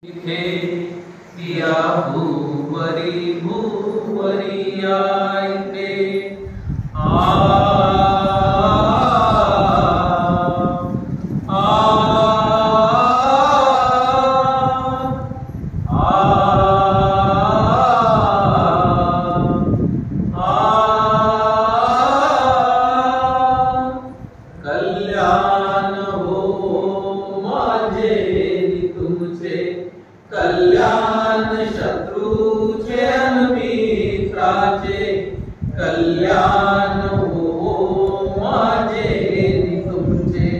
इथे या भूवरी भूवरी आयते कल्याण हो माझे तुमचे कल्याण शत्रूचे अन मित्राचे कल्याण हो माझे तुमचे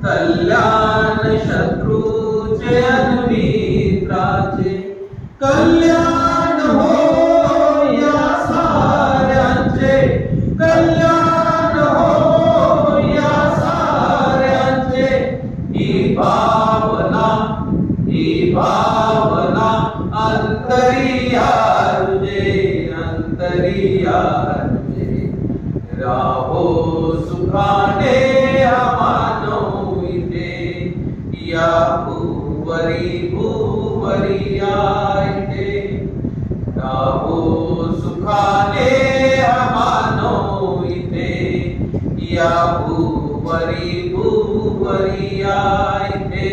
कल्याण शत्रूचे अन मित्राचे कल्याण हो या साऱ्यांचे कल्याण हो या साऱ्यांचे ही भावना अंतरिया तुझे राहो सुखाने मानो इथे या भूवरी भूवरी आयते राहो सुखाने मानो इथे या भूवरी भूवरी आयते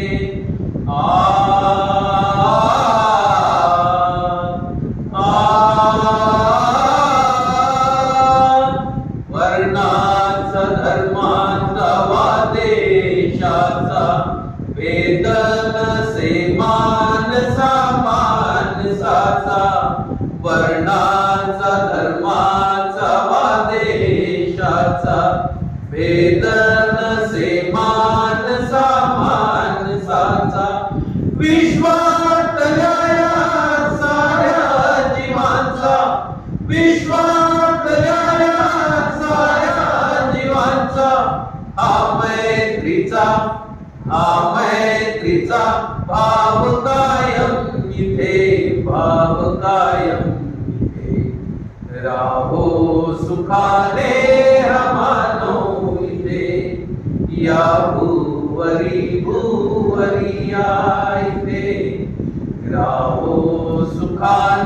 वर्णाचा धर्माचा वादेशाचा वेदन से मानसा मानसाचा वर्णाचा धर्माचा वादेशाचा वेदन से मानसा मानसाचा विश्वातल्या साऱ्या जीवांचा विश्वातल्या साऱ्या जीवांचा हा मैत्रीचा भाव कायम इथे राहो सुखाने मानो इथे या भूवरी भूवरी आयते राहो सुखाने